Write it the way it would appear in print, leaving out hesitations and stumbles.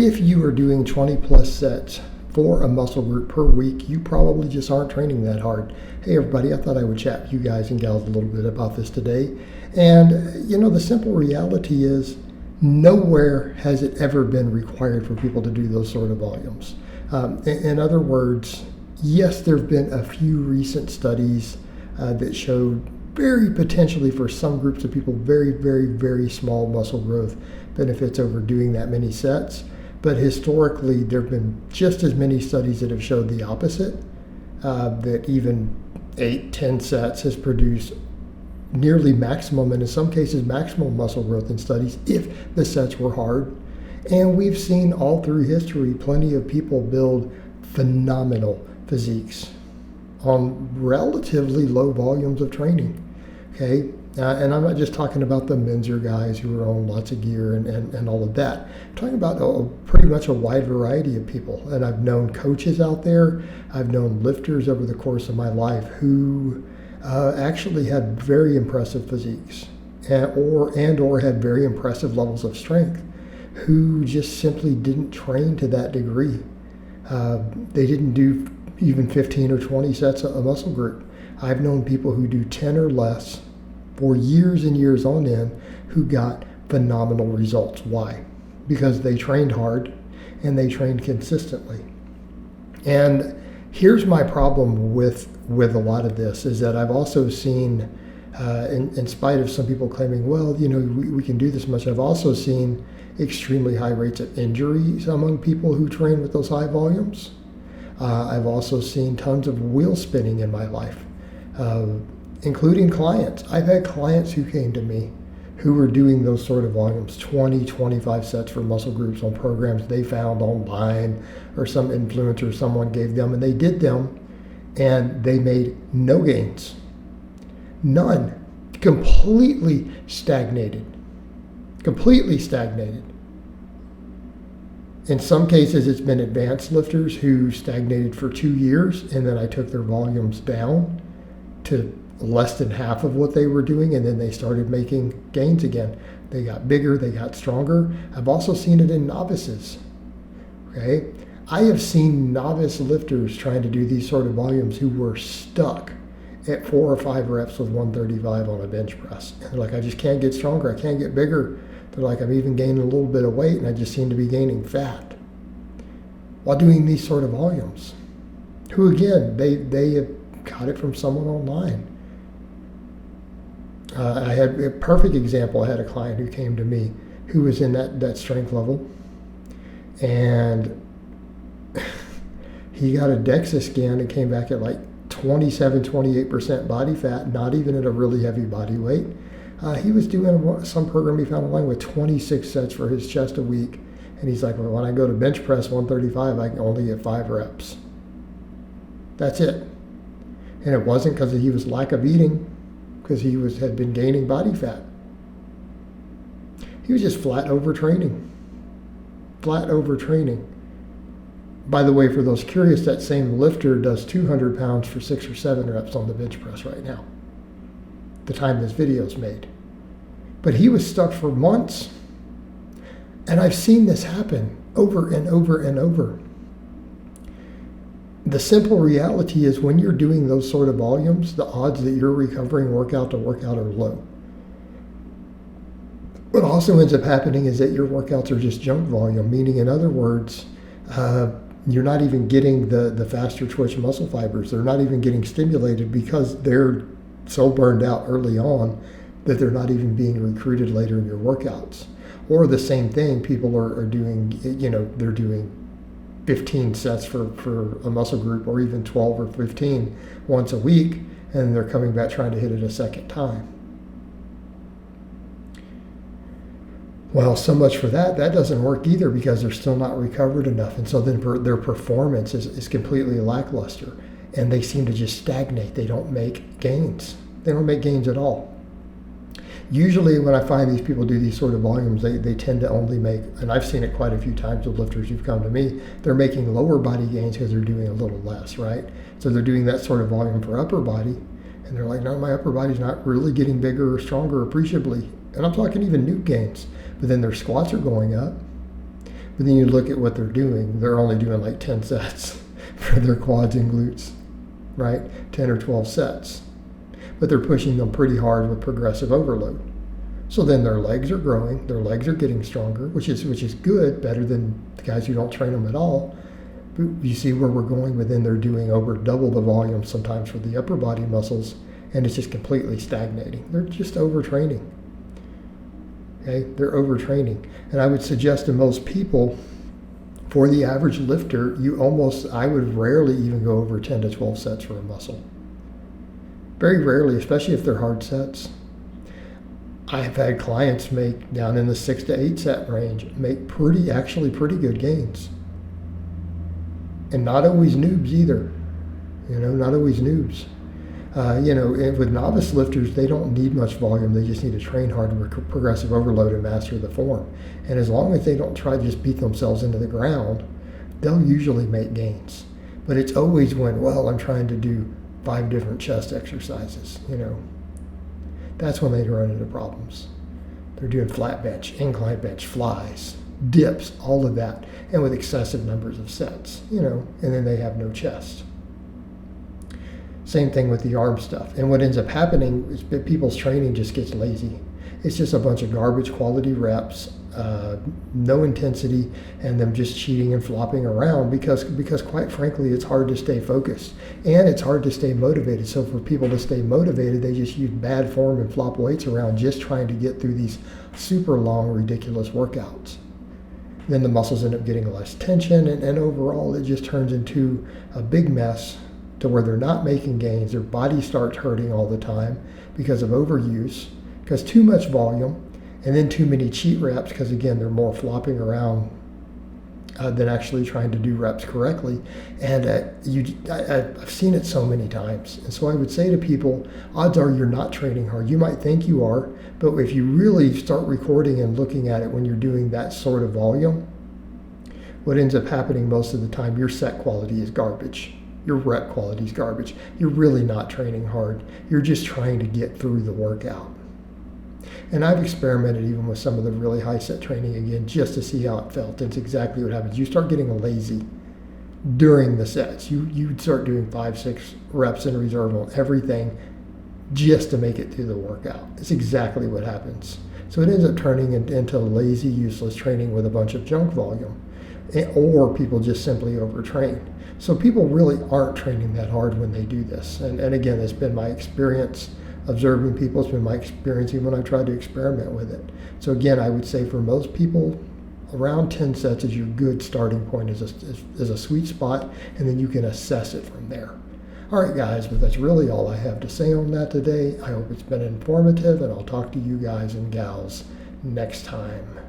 If you are doing 20 plus sets for a muscle group per week, you probably just aren't training that hard. Hey everybody, I thought I would chat with you guys and gals a little bit about this today. And the simple reality is nowhere has it ever been required for people to do those sort of volumes. In other words, yes, there have been a few recent studies that showed very potentially for some groups of people very, very, very small muscle growth benefits over doing that many sets. But historically, there have been just as many studies that have showed the opposite, that even 8-10 sets has produced nearly maximum, and in some cases maximal muscle growth in studies if the sets were hard. And we've seen all through history plenty of people build phenomenal physiques on relatively low volumes of training. Okay, and I'm not just talking about the Menzer guys who are on lots of gear and all of that. I'm talking about pretty much a wide variety of people. And I've known coaches out there, I've known lifters over the course of my life who actually had very impressive physiques or had very impressive levels of strength, who just simply didn't train to that degree. They didn't do even 15 or 20 sets of a muscle group. I've known people who do 10 or less for years and years on end who got phenomenal results. Why? Because they trained hard and they trained consistently. And here's my problem with a lot of this is that I've also seen, in spite of some people claiming, well, we can do this much, I've also seen extremely high rates of injuries among people who train with those high volumes. I've also seen tons of wheel spinning in my life, including clients. I've had clients who came to me who were doing those sort of volumes, 20, 25 sets for muscle groups on programs they found online or some influencer someone gave them, and they did them and they made no gains. None. Completely stagnated. In some cases, it's been advanced lifters who stagnated for 2 years, and then I took their volumes down to less than half of what they were doing, and then they started making gains again. They got bigger, they got stronger. I've also seen it in novices. Okay? I have seen novice lifters trying to do these sort of volumes who were stuck at 4 or 5 reps with 135 on a bench press. And they're like, I just can't get stronger, I can't get bigger. They're like, I'm even gaining a little bit of weight and I just seem to be gaining fat while doing these sort of volumes. Who again, they have got it from someone online. I had a perfect example. I had a client who came to me who was in that strength level, and he got a DEXA scan and came back at like 27-28% body fat, not even at a really heavy body weight. He was doing some program he found online with 26 sets for his chest a week, and he's like, well, when I go to bench press 135, I can only get 5 reps. That's it. And it wasn't because he was lack of eating, because he had been gaining body fat. He was just flat overtraining. By the way, for those curious, that same lifter does 200 pounds for 6 or 7 reps on the bench press right now, the time this video's made. But he was stuck for months. And I've seen this happen over and over and over. The simple reality is when you're doing those sort of volumes, the odds that you're recovering workout to workout are low. What also ends up happening is that your workouts are just junk volume, meaning in other words, you're not even getting the faster twitch muscle fibers. They're not even getting stimulated because they're so burned out early on that they're not even being recruited later in your workouts. Or the same thing, people are doing, they're doing 15 sets for a muscle group, or even 12 or 15 once a week, and they're coming back trying to hit it a second time. Well, so much for that. That doesn't work either because they're still not recovered enough. And so then their performance is completely lackluster, and they seem to just stagnate. They don't make gains. They don't make gains at all. Usually when I find these people do these sort of volumes, they tend to only make, and I've seen it quite a few times with lifters who've come to me, they're making lower body gains because they're doing a little less, right? So they're doing that sort of volume for upper body, and they're like, no, my upper body's not really getting bigger or stronger appreciably. And I'm talking even new gains. But then their squats are going up. But then you look at what they're doing, they're only doing like 10 sets for their quads and glutes, right? 10 or 12 sets. But they're pushing them pretty hard with progressive overload. So then their legs are growing, their legs are getting stronger, which is good, better than the guys who don't train them at all. But you see where we're going with them, they're doing over double the volume sometimes for the upper body muscles, and it's just completely stagnating. They're just overtraining. Okay, they're overtraining. And I would suggest to most people, for the average lifter, I would rarely even go over 10 to 12 sets for a muscle. Very rarely, especially if they're hard sets. I have had clients make down in the 6 to 8 set range, make actually pretty good gains. And not always noobs either. Not always noobs. And with novice lifters, they don't need much volume. They just need to train hard with progressive overload and master the form. And as long as they don't try to just beat themselves into the ground, they'll usually make gains. But it's always when, I'm trying to do 5 different chest exercises, That's when they run into problems. They're doing flat bench, incline bench, flies, dips, all of that, and with excessive numbers of sets, and then they have no chest. Same thing with the arm stuff. And what ends up happening is that people's training just gets lazy. It's just a bunch of garbage quality reps, no intensity, and them just cheating and flopping around because quite frankly, it's hard to stay focused and it's hard to stay motivated. So for people to stay motivated, they just use bad form and flop weights around just trying to get through these super long, ridiculous workouts. Then the muscles end up getting less tension, and overall it just turns into a big mess to where they're not making gains. Their body starts hurting all the time because of overuse, because too much volume, and then too many cheat reps, because again, they're more flopping around than actually trying to do reps correctly. And I've seen it so many times. And so I would say to people, odds are you're not training hard. You might think you are, but if you really start recording and looking at it when you're doing that sort of volume, what ends up happening most of the time, your set quality is garbage. Your rep quality is garbage. You're really not training hard. You're just trying to get through the workout. And I've experimented even with some of the really high set training again, just to see how it felt. It's exactly what happens. You start getting lazy during the sets. You start doing 5, 6 reps in reserve on everything just to make it through the workout. It's exactly what happens. So it ends up turning into lazy, useless training with a bunch of junk volume, or people just simply overtrain. So people really aren't training that hard when they do this. And again, it's been my experience observing people. It's been my experience even when I tried to experiment with it. So again, I would say for most people, around 10 sets is your good starting point, is a sweet spot, and then you can assess it from there. All right, guys, but that's really all I have to say on that today. I hope it's been informative, and I'll talk to you guys and gals next time.